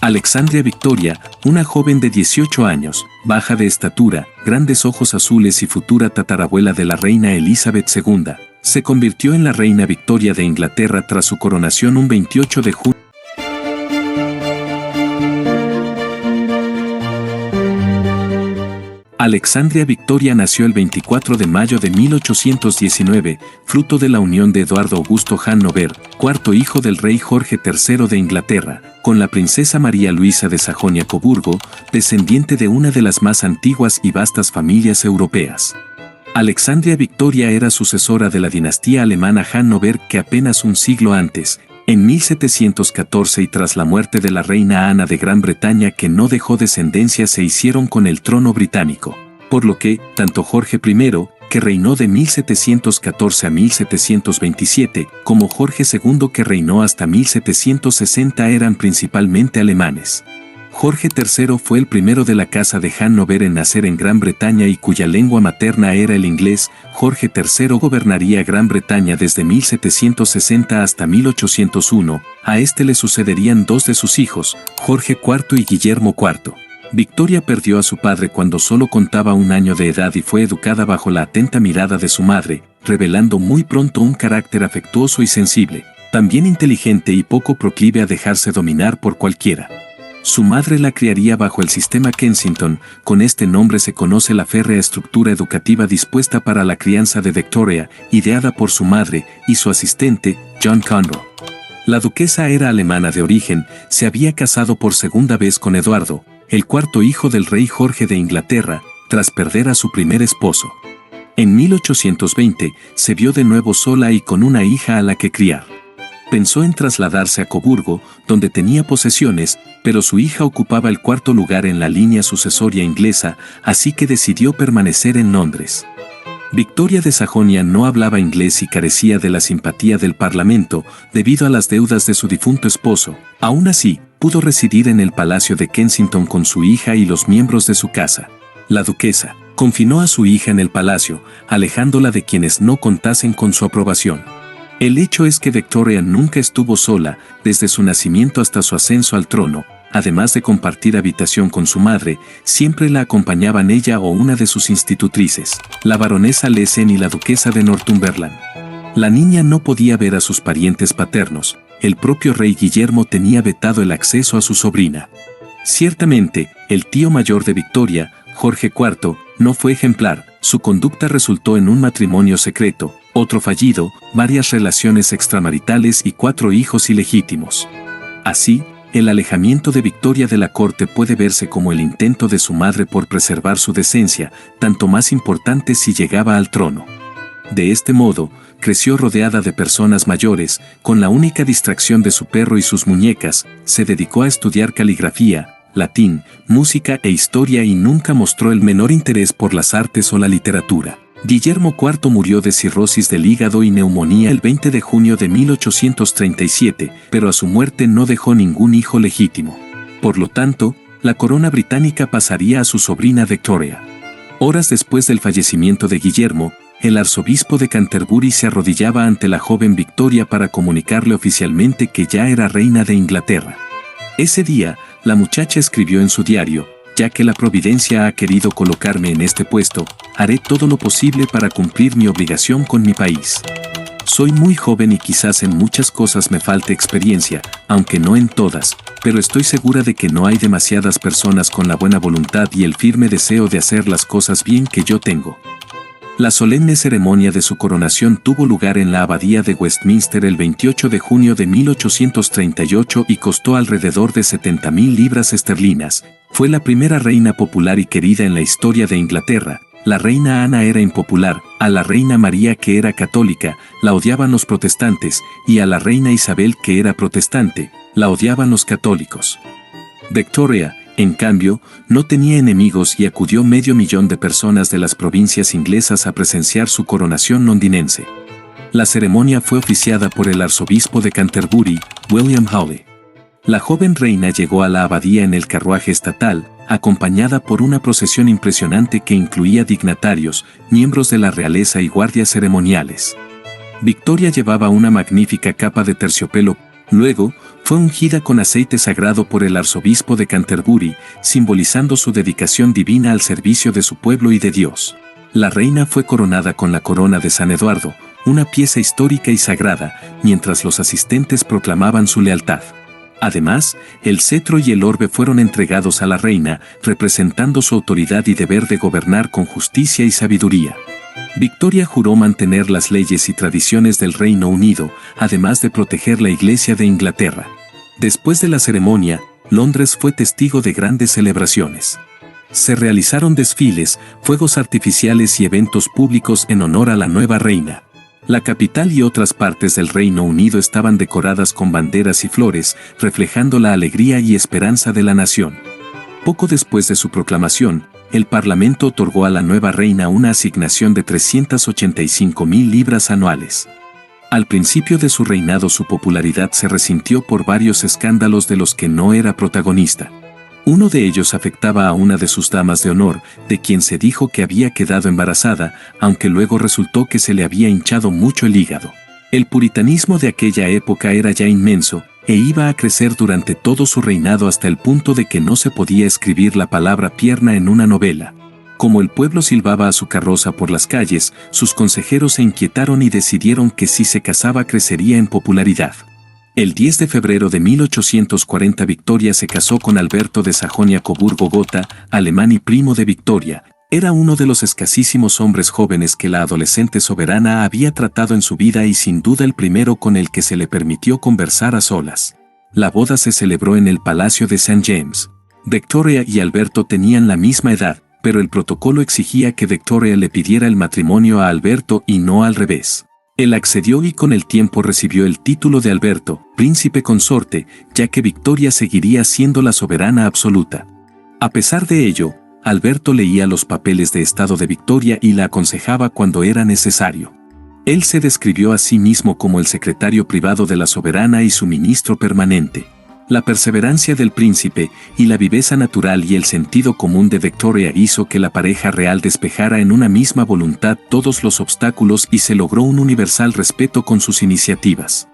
Alexandria Victoria, una joven de 18 años, baja de estatura, grandes ojos azules y futura tatarabuela de la reina Elizabeth II, se convirtió en la reina Victoria de Inglaterra tras su coronación un 28 de junio. Alexandria Victoria nació el 24 de mayo de 1819, fruto de la unión de Eduardo Augusto Hannover, cuarto hijo del rey Jorge III de Inglaterra, con la princesa María Luisa de Sajonia-Coburgo, descendiente de una de las más antiguas y vastas familias europeas. Alexandria Victoria era sucesora de la dinastía alemana Hannover que apenas un siglo antes, en 1714 y tras la muerte de la reina Ana de Gran Bretaña que no dejó descendencia se hicieron con el trono británico, por lo que, tanto Jorge I, que reinó de 1714 a 1727, como Jorge II que reinó hasta 1760 eran principalmente alemanes. Jorge III fue el primero de la casa de Hannover en nacer en Gran Bretaña y cuya lengua materna era el inglés. Jorge III gobernaría Gran Bretaña desde 1760 hasta 1801, a este le sucederían dos de sus hijos, Jorge IV y Guillermo IV. Victoria perdió a su padre cuando solo contaba un año de edad y fue educada bajo la atenta mirada de su madre, revelando muy pronto un carácter afectuoso y sensible, también inteligente y poco proclive a dejarse dominar por cualquiera. Su madre la criaría bajo el sistema Kensington, con este nombre se conoce la férrea estructura educativa dispuesta para la crianza de Victoria, ideada por su madre y su asistente, John Conroe. La duquesa era alemana de origen, se había casado por segunda vez con Eduardo, el cuarto hijo del rey Jorge de Inglaterra, tras perder a su primer esposo. En 1820, se vio de nuevo sola y con una hija a la que criar. Pensó en trasladarse a Coburgo, donde tenía posesiones, pero su hija ocupaba el cuarto lugar en la línea sucesoria inglesa, así que decidió permanecer en Londres. Victoria de Sajonia no hablaba inglés y carecía de la simpatía del Parlamento, debido a las deudas de su difunto esposo. Aún así, pudo residir en el Palacio de Kensington con su hija y los miembros de su casa. La duquesa confinó a su hija en el palacio, alejándola de quienes no contasen con su aprobación. El hecho es que Victoria nunca estuvo sola, desde su nacimiento hasta su ascenso al trono, además de compartir habitación con su madre, siempre la acompañaban ella o una de sus institutrices, la baronesa Lesen y la duquesa de Northumberland. La niña no podía ver a sus parientes paternos, el propio rey Guillermo tenía vetado el acceso a su sobrina. Ciertamente, el tío mayor de Victoria, Jorge IV, no fue ejemplar, su conducta resultó en un matrimonio secreto, otro fallido, varias relaciones extramaritales y 4 hijos ilegítimos. Así, el alejamiento de Victoria de la corte puede verse como el intento de su madre por preservar su decencia, tanto más importante si llegaba al trono. De este modo, creció rodeada de personas mayores, con la única distracción de su perro y sus muñecas, se dedicó a estudiar caligrafía, latín, música e historia y nunca mostró el menor interés por las artes o la literatura. Guillermo IV murió de cirrosis del hígado y neumonía el 20 de junio de 1837, pero a su muerte no dejó ningún hijo legítimo. Por lo tanto, la corona británica pasaría a su sobrina Victoria. Horas después del fallecimiento de Guillermo, el arzobispo de Canterbury se arrodillaba ante la joven Victoria para comunicarle oficialmente que ya era reina de Inglaterra. Ese día, la muchacha escribió en su diario: «Ya que la providencia ha querido colocarme en este puesto, haré todo lo posible para cumplir mi obligación con mi país. Soy muy joven y quizás en muchas cosas me falte experiencia, aunque no en todas, pero estoy segura de que no hay demasiadas personas con la buena voluntad y el firme deseo de hacer las cosas bien que yo tengo». La solemne ceremonia de su coronación tuvo lugar en la abadía de Westminster el 28 de junio de 1838 y costó alrededor de 70.000 libras esterlinas. Fue la primera reina popular y querida en la historia de Inglaterra. La reina Ana era impopular, a la reina María, que era católica, la odiaban los protestantes, y a la reina Isabel, que era protestante, la odiaban los católicos. Victoria, en cambio, no tenía enemigos y acudió 500.000 de personas de las provincias inglesas a presenciar su coronación londinense. La ceremonia fue oficiada por el arzobispo de Canterbury, William Hawley. La joven reina llegó a la abadía en el carruaje estatal, acompañada por una procesión impresionante que incluía dignatarios, miembros de la realeza y guardias ceremoniales. Victoria llevaba una magnífica capa de terciopelo, Luego, fue ungida con aceite sagrado por el arzobispo de Canterbury, simbolizando su dedicación divina al servicio de su pueblo y de Dios. La reina fue coronada con la corona de San Eduardo, una pieza histórica y sagrada, mientras los asistentes proclamaban su lealtad. Además, el cetro y el orbe fueron entregados a la reina, representando su autoridad y deber de gobernar con justicia y sabiduría. Victoria juró mantener las leyes y tradiciones del Reino Unido, además de proteger la Iglesia de Inglaterra. Después de la ceremonia, Londres fue testigo de grandes celebraciones. Se realizaron desfiles, fuegos artificiales y eventos públicos en honor a la nueva reina. La capital y otras partes del Reino Unido estaban decoradas con banderas y flores, reflejando la alegría y esperanza de la nación. Poco después de su proclamación, el Parlamento otorgó a la nueva reina una asignación de 385.000 libras anuales. Al principio de su reinado su popularidad se resintió por varios escándalos de los que no era protagonista. Uno de ellos afectaba a una de sus damas de honor, de quien se dijo que había quedado embarazada, aunque luego resultó que se le había hinchado mucho el hígado. El puritanismo de aquella época era ya inmenso, e iba a crecer durante todo su reinado hasta el punto de que no se podía escribir la palabra pierna en una novela. Como el pueblo silbaba a su carroza por las calles, sus consejeros se inquietaron y decidieron que si se casaba crecería en popularidad. El 10 de febrero de 1840 Victoria se casó con Alberto de Sajonia-Coburgo-Gotha, alemán y primo de Victoria. Era uno de los escasísimos hombres jóvenes que la adolescente soberana había tratado en su vida y sin duda el primero con el que se le permitió conversar a solas. La boda se celebró en el Palacio de St. James. Victoria y Alberto tenían la misma edad, pero el protocolo exigía que Victoria le pidiera el matrimonio a Alberto y no al revés. Él accedió y con el tiempo recibió el título de Alberto, príncipe consorte, ya que Victoria seguiría siendo la soberana absoluta. A pesar de ello, Alberto leía los papeles de estado de Victoria y la aconsejaba cuando era necesario. Él se describió a sí mismo como el secretario privado de la soberana y su ministro permanente. La perseverancia del príncipe y la viveza natural y el sentido común de Victoria hizo que la pareja real despejara en una misma voluntad todos los obstáculos y se logró un universal respeto con sus iniciativas.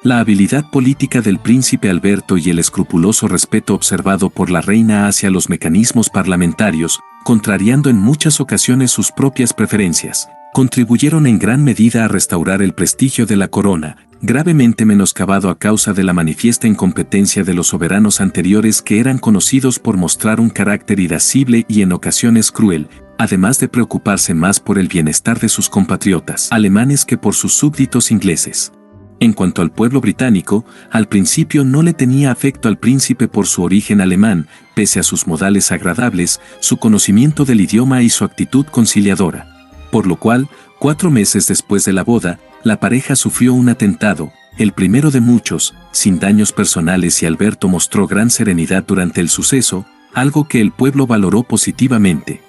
La habilidad política del príncipe Alberto y el escrupuloso respeto observado por la reina hacia los mecanismos parlamentarios, contrariando en muchas ocasiones sus propias preferencias, contribuyeron en gran medida a restaurar el prestigio de la corona, gravemente menoscabado a causa de la manifiesta incompetencia de los soberanos anteriores que eran conocidos por mostrar un carácter irascible y en ocasiones cruel, además de preocuparse más por el bienestar de sus compatriotas alemanes que por sus súbditos ingleses. En cuanto al pueblo británico, al principio no le tenía afecto al príncipe por su origen alemán, pese a sus modales agradables, su conocimiento del idioma y su actitud conciliadora. Por lo cual, 4 meses después de la boda, la pareja sufrió un atentado, el primero de muchos, sin daños personales y Alberto mostró gran serenidad durante el suceso, algo que el pueblo valoró positivamente.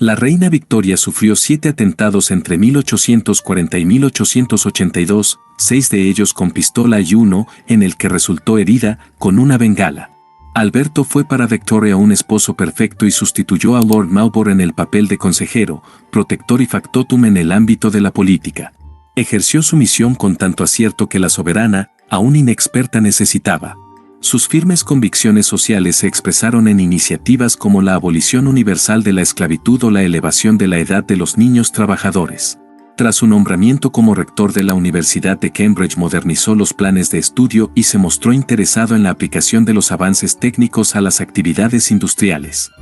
La reina Victoria sufrió 7 atentados entre 1840 y 1882, 6 de ellos con pistola y uno, en el que resultó herida, con una bengala. Alberto fue para Victoria un esposo perfecto y sustituyó a Lord Marlborough en el papel de consejero, protector y factotum en el ámbito de la política. Ejerció su misión con tanto acierto que la soberana, aún inexperta, necesitaba. Sus firmes convicciones sociales se expresaron en iniciativas como la abolición universal de la esclavitud o la elevación de la edad de los niños trabajadores. Tras su nombramiento como rector de la Universidad de Cambridge modernizó los planes de estudio y se mostró interesado en la aplicación de los avances técnicos a las actividades industriales.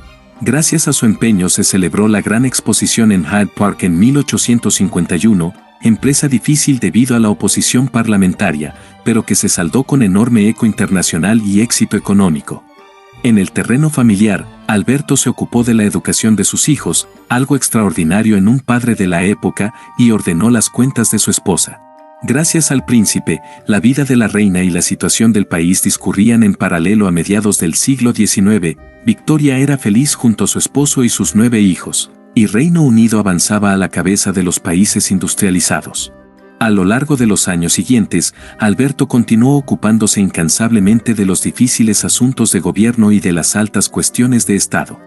Gracias a su empeño se celebró la Gran Exposición en Hyde Park en 1851, empresa difícil debido a la oposición parlamentaria, pero que se saldó con enorme eco internacional y éxito económico. En el terreno familiar, Alberto se ocupó de la educación de sus hijos, algo extraordinario en un padre de la época, y ordenó las cuentas de su esposa. Gracias al príncipe, la vida de la reina y la situación del país discurrían en paralelo a mediados del siglo XIX. Victoria era feliz junto a su esposo y sus 9 hijos, y Reino Unido avanzaba a la cabeza de los países industrializados. A lo largo de los años siguientes, Alberto continuó ocupándose incansablemente de los difíciles asuntos de gobierno y de las altas cuestiones de Estado.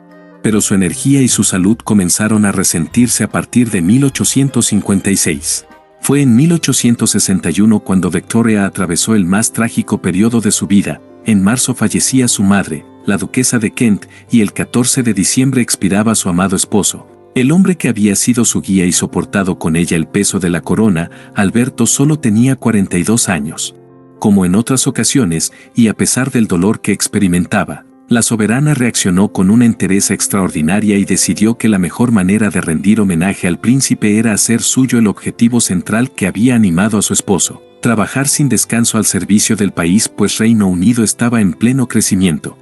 Pero su energía y su salud comenzaron a resentirse a partir de 1856. Fue en 1861 cuando Victoria atravesó el más trágico periodo de su vida. En marzo fallecía su madre, la duquesa de Kent, y el 14 de diciembre expiraba su amado esposo. El hombre que había sido su guía y soportado con ella el peso de la corona, Alberto solo tenía 42 años. Como en otras ocasiones, y a pesar del dolor que experimentaba, la soberana reaccionó con una entereza extraordinaria y decidió que la mejor manera de rendir homenaje al príncipe era hacer suyo el objetivo central que había animado a su esposo: trabajar sin descanso al servicio del país, pues Reino Unido estaba en pleno crecimiento.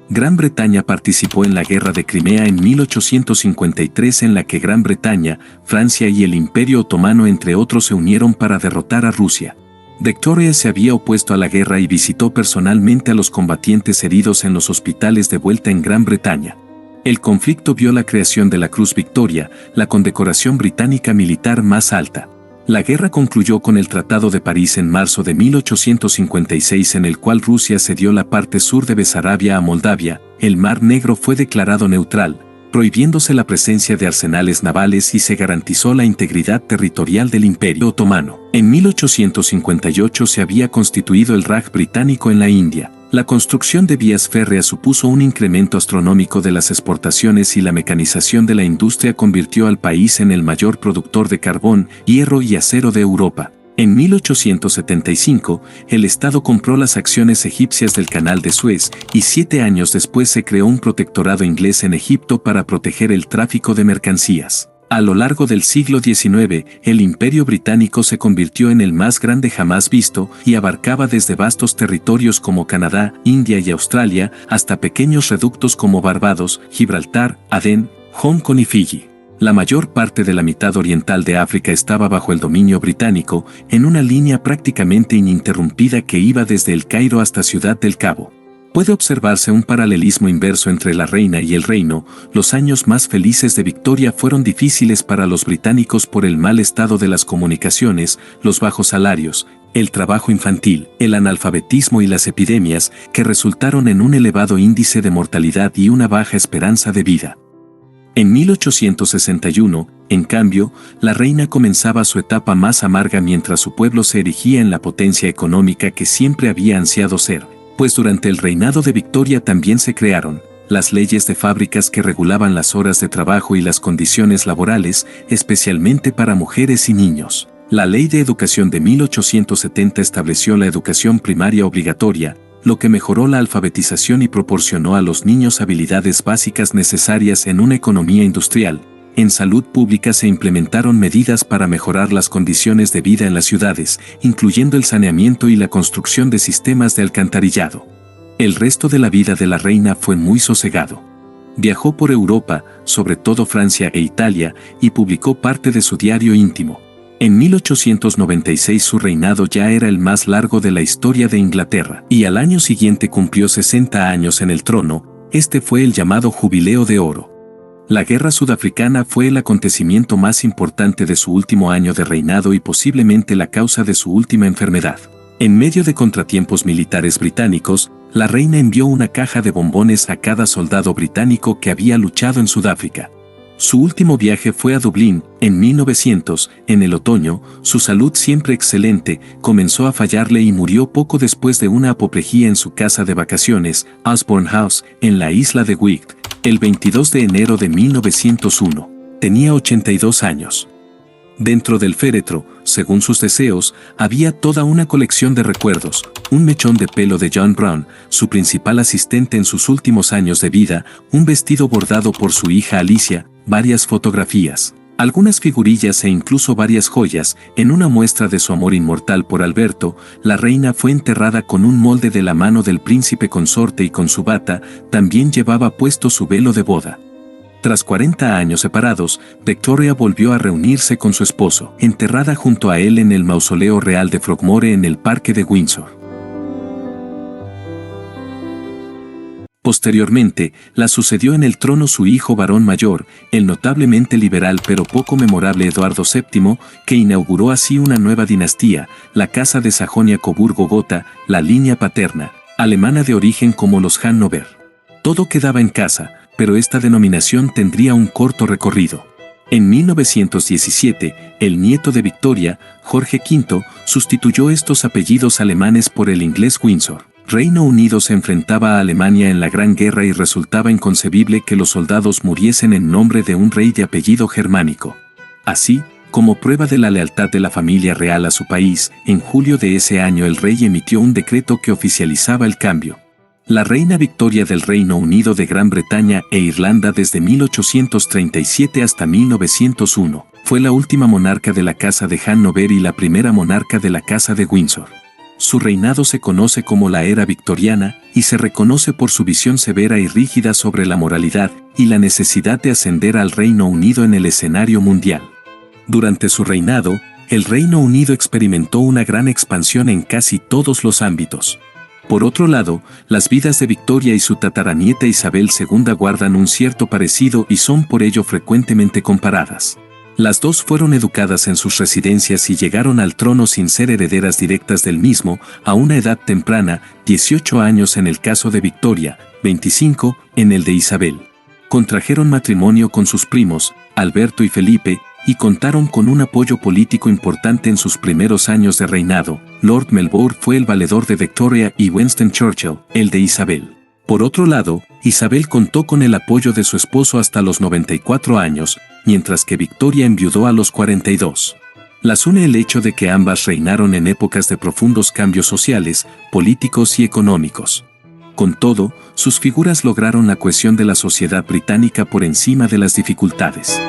Gran Bretaña participó en la Guerra de Crimea en 1853, en la que Gran Bretaña, Francia y el Imperio Otomano entre otros se unieron para derrotar a Rusia. Victoria se había opuesto a la guerra y visitó personalmente a los combatientes heridos en los hospitales de vuelta en Gran Bretaña. El conflicto vio la creación de la Cruz Victoria, la condecoración británica militar más alta. La guerra concluyó con el Tratado de París en marzo de 1856, en el cual Rusia cedió la parte sur de Besarabia a Moldavia. El Mar Negro fue declarado neutral, prohibiéndose la presencia de arsenales navales, y se garantizó la integridad territorial del Imperio Otomano. En 1858 se había constituido el Raj británico en la India. La construcción de vías férreas supuso un incremento astronómico de las exportaciones, y la mecanización de la industria convirtió al país en el mayor productor de carbón, hierro y acero de Europa. En 1875, el Estado compró las acciones egipcias del Canal de Suez, y 7 años después se creó un protectorado inglés en Egipto para proteger el tráfico de mercancías. A lo largo del siglo XIX, el Imperio Británico se convirtió en el más grande jamás visto, y abarcaba desde vastos territorios como Canadá, India y Australia, hasta pequeños reductos como Barbados, Gibraltar, Adén, Hong Kong y Fiji. La mayor parte de la mitad oriental de África estaba bajo el dominio británico, en una línea prácticamente ininterrumpida que iba desde El Cairo hasta Ciudad del Cabo. Puede observarse un paralelismo inverso entre la reina y el reino. Los años más felices de Victoria fueron difíciles para los británicos por el mal estado de las comunicaciones, los bajos salarios, el trabajo infantil, el analfabetismo y las epidemias, que resultaron en un elevado índice de mortalidad y una baja esperanza de vida. En 1861, en cambio, la reina comenzaba su etapa más amarga mientras su pueblo se erigía en la potencia económica que siempre había ansiado ser, pues durante el reinado de Victoria también se crearon las leyes de fábricas que regulaban las horas de trabajo y las condiciones laborales, especialmente para mujeres y niños. La Ley de Educación de 1870 estableció la educación primaria obligatoria, lo que mejoró la alfabetización y proporcionó a los niños habilidades básicas necesarias en una economía industrial. En salud pública se implementaron medidas para mejorar las condiciones de vida en las ciudades, incluyendo el saneamiento y la construcción de sistemas de alcantarillado. El resto de la vida de la reina fue muy sosegado. Viajó por Europa, sobre todo Francia e Italia, y publicó parte de su diario íntimo. En 1896 su reinado ya era el más largo de la historia de Inglaterra, y al año siguiente cumplió 60 años en el trono. Este fue el llamado Jubileo de Oro. La Guerra Sudafricana fue el acontecimiento más importante de su último año de reinado y posiblemente la causa de su última enfermedad. En medio de contratiempos militares británicos, la reina envió una caja de bombones a cada soldado británico que había luchado en Sudáfrica. Su último viaje fue a Dublín, en 1900, en el otoño. Su salud, siempre excelente, comenzó a fallarle y murió poco después de una apoplejía en su casa de vacaciones, Osborne House, en la isla de Wight, el 22 de enero de 1901. Tenía 82 años. Dentro del féretro, según sus deseos, había toda una colección de recuerdos: un mechón de pelo de John Brown, su principal asistente en sus últimos años de vida, un vestido bordado por su hija Alicia, varias fotografías, algunas figurillas e incluso varias joyas. En una muestra de su amor inmortal por Alberto, la reina fue enterrada con un molde de la mano del príncipe consorte y con su bata. También llevaba puesto su velo de boda. Tras 40 años separados, Victoria volvió a reunirse con su esposo, enterrada junto a él en el mausoleo real de Frogmore en el Parque de Windsor. Posteriormente, la sucedió en el trono su hijo varón mayor, el notablemente liberal pero poco memorable Eduardo VII, que inauguró así una nueva dinastía, la Casa de Sajonia-Coburgo-Gotha, la línea paterna, alemana de origen como los Hannover. Todo quedaba en casa, pero esta denominación tendría un corto recorrido. En 1917, el nieto de Victoria, Jorge V, sustituyó estos apellidos alemanes por el inglés Windsor. Reino Unido se enfrentaba a Alemania en la Gran Guerra y resultaba inconcebible que los soldados muriesen en nombre de un rey de apellido germánico. Así, como prueba de la lealtad de la familia real a su país, en julio de ese año el rey emitió un decreto que oficializaba el cambio. La reina Victoria del Reino Unido de Gran Bretaña e Irlanda desde 1837 hasta 1901, fue la última monarca de la Casa de Hannover y la primera monarca de la Casa de Windsor. Su reinado se conoce como la era victoriana y se reconoce por su visión severa y rígida sobre la moralidad y la necesidad de ascender al Reino Unido en el escenario mundial. Durante su reinado, el Reino Unido experimentó una gran expansión en casi todos los ámbitos. Por otro lado, las vidas de Victoria y su tataranieta Isabel II guardan un cierto parecido y son por ello frecuentemente comparadas. Las dos fueron educadas en sus residencias y llegaron al trono sin ser herederas directas del mismo, a una edad temprana, 18 años en el caso de Victoria, 25 en el de Isabel. Contrajeron matrimonio con sus primos, Alberto y Felipe, y contaron con un apoyo político importante en sus primeros años de reinado. Lord Melbourne fue el valedor de Victoria y Winston Churchill, el de Isabel. Por otro lado, Isabel contó con el apoyo de su esposo hasta los 94 años, mientras que Victoria enviudó a los 42. Las une el hecho de que ambas reinaron en épocas de profundos cambios sociales, políticos y económicos. Con todo, sus figuras lograron la cohesión de la sociedad británica por encima de las dificultades.